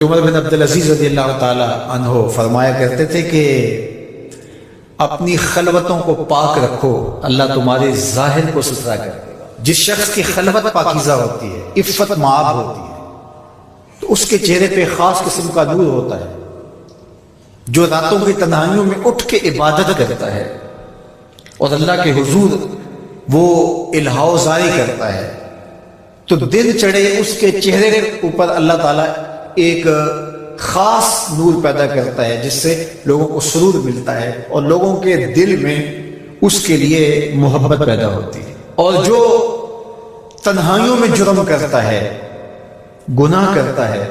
عمر بن عبدالعزیز رضی اللہ تعالی عنہ فرمایا کرتے تھے کہ اپنی خلوتوں کو پاک رکھو، اللہ تمہارے ظاہر کو ستھرا کر دے گا۔ جس شخص کی خلوت پاکیزہ ہوتی ہے، عفت مآب ہوتی ہے، تو اس کے چہرے پہ خاص قسم کا نور ہوتا ہے۔ جو راتوں کی تنہائیوں میں اٹھ کے عبادت کرتا ہے اور اللہ کے حضور وہ الہا زاری کرتا ہے، تو دن چڑھے اس کے چہرے کے اوپر اللہ تعالیٰ ایک خاص نور پیدا کرتا ہے، جس سے لوگوں کو سرور ملتا ہے اور لوگوں کے دل میں اس کے لیے محبت پیدا ہوتی ہے۔ اور جو تنہائیوں میں جرم کرتا ہے، گناہ کرتا ہے،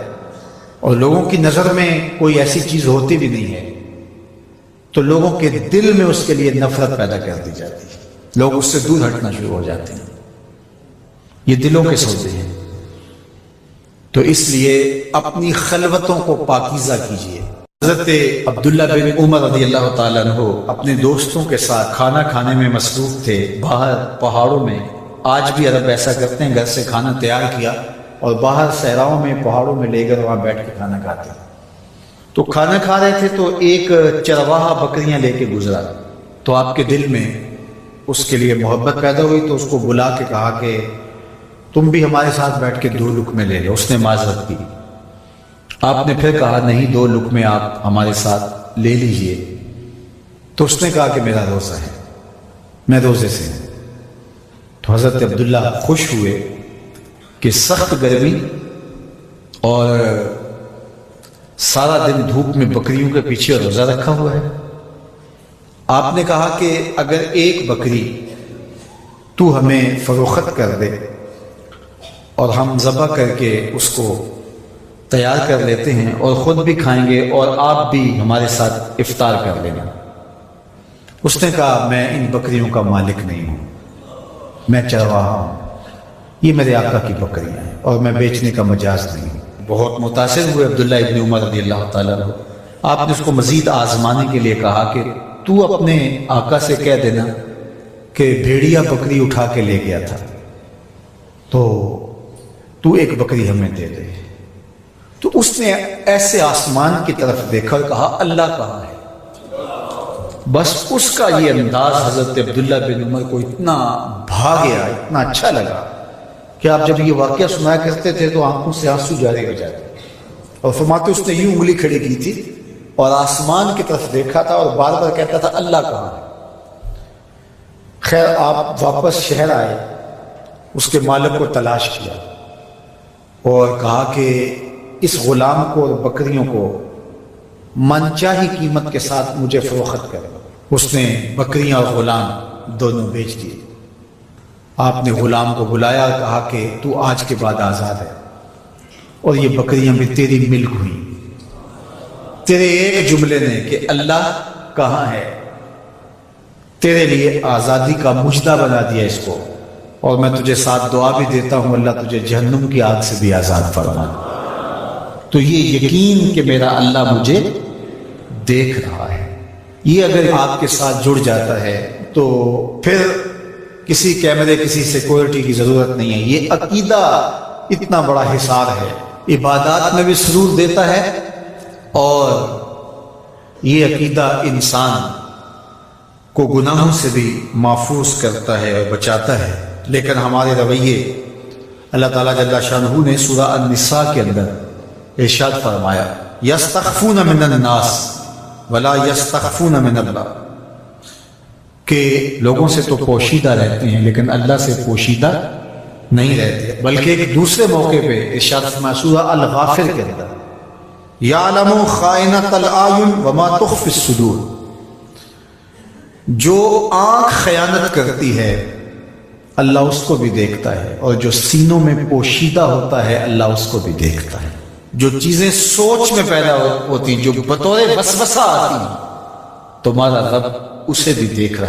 اور لوگوں کی نظر میں کوئی ایسی چیز ہوتی بھی نہیں ہے، تو لوگوں کے دل میں اس کے لیے نفرت پیدا کر دی جاتی ہے، لوگ اس سے دور ہٹنا شروع ہو جاتے ہیں۔ یہ دلوں کے سودے ہیں۔ تو اس لیے اپنی خلوتوں کو پاکیزہ کیجیے۔ حضرت عبداللہ بن عمر رضی اللہ تعالیٰ عنہ اپنے دوستوں کے ساتھ کھانا کھانے میں مصروف تھے، باہر پہاڑوں میں۔ آج بھی عرب ایسا کرتے ہیں، گھر سے کھانا تیار کیا اور باہر صحراؤں میں پہاڑوں میں لے کر وہاں بیٹھ کے کھانا کھاتے ہیں۔ تو کھانا کھا رہے تھے تو ایک چرواہا بکریاں لے کے گزرا، تو آپ کے دل میں اس کے لیے محبت پیدا ہوئی، تو اس کو بلا کے کہا کہ تم بھی ہمارے ساتھ بیٹھ کے 2 لقمے لے لو۔ اس نے معذرت کی۔ آپ نے پھر کہا نہیں، 2 لقمے آپ ہمارے ساتھ لے لیجئے۔ تو اس نے کہا کہ میرا روزہ ہے، میں روزے سے ہوں۔ تو حضرت عبداللہ خوش ہوئے کہ سخت گرمی اور سارا دن دھوپ میں بکریوں کے پیچھے روزہ رکھا ہوا ہے۔ آپ نے کہا کہ اگر ایک بکری تو ہمیں فروخت کر دے اور ہم ذبح کر کے اس کو تیار کر لیتے ہیں اور خود بھی کھائیں گے اور آپ بھی ہمارے ساتھ افطار کر لینا۔ اس نے کہا میں ان بکریوں کا مالک نہیں ہوں، میں چرواہا ہوں، یہ میرے آقا کی بکریاں ہیں اور میں بیچنے کا مجاز نہیں ہوں۔ بہت متاثر ہوئے عبداللہ ابن عمر رضی اللہ تعالیٰ عنہ۔ آپ نے اس کو مزید آزمانے کے لیے کہا کہ تو اپنے آقا سے کہہ دینا کہ بھیڑیا بکری اٹھا کے لے گیا تھا، تو ایک بکری ہمیں دے دے۔ تو اس نے ایسے آسمان کی طرف دیکھا اور کہا اللہ کہاں ہے؟ بس اس کا یہ انداز حضرت عبداللہ بن عمر کو اتنا بھا گیا، اتنا اچھا لگا کہ آپ جب یہ واقعہ سنایا کرتے تھے تو آنکھوں سے آنسو جاری ہو جاتے، اور فرماتے اس نے یوں انگلی کھڑی کی تھی اور آسمان کی طرف دیکھا تھا اور بار بار کہتا تھا اللہ کہاں ہے؟ خیر آپ واپس شہر آئے، اس کے مالک کو تلاش کیا اور کہا کہ اس غلام کو اور بکریوں کو منچاہی قیمت کے ساتھ مجھے فروخت کرے۔ اس نے بکریاں اور غلام دونوں بیچ دیے۔ آپ نے غلام کو بلایا اور کہا کہ تو آج کے بعد آزاد ہے، اور یہ بکریاں بھی تیری ملک ہوئیں، تیرے ایک جملے نے کہ اللہ کہاں ہے تیرے لیے آزادی کا مجدہ بنا دیا اس کو، اور میں تجھے ساتھ دعا بھی دیتا ہوں اللہ تجھے جہنم کی آگ سے بھی آزاد فرما۔ تو یہ یقین کہ میرا اللہ مجھے دیکھ رہا ہے، یہ اگر آپ کے ساتھ جڑ جاتا ہے تو پھر کسی کیمرے کسی سیکورٹی کی ضرورت نہیں ہے۔ یہ عقیدہ اتنا بڑا حصار ہے، عبادات میں بھی سرور دیتا ہے، اور یہ عقیدہ انسان کو گناہوں سے بھی محفوظ کرتا ہے اور بچاتا ہے۔ لیکن ہمارے رویے، اللہ تعالیٰ جل شانہ نے سورہ النساء کے اندر ارشاد فرمایا یستخفون من الناس ولا یستخفون من اللہ، کہ لوگوں سے تو پوشیدہ رہتے ہیں لیکن اللہ سے پوشیدہ نہیں رہتے۔ بلکہ ایک دوسرے موقع پہ ارشاد فرمایا سورہ الغافر کے اندر یعلم خائنۃ الاعین وما تخفی الصدور، جو آنکھ خیانت کرتی ہے اللہ اس کو بھی دیکھتا ہے، اور جو سینوں میں پوشیدہ ہوتا ہے اللہ اس کو بھی دیکھتا ہے۔ جو چیزیں سوچ میں پیدا ہوتی، جو بطور وسوسہ آتی، تمہارا رب اسے بھی دیکھ رہا ہے۔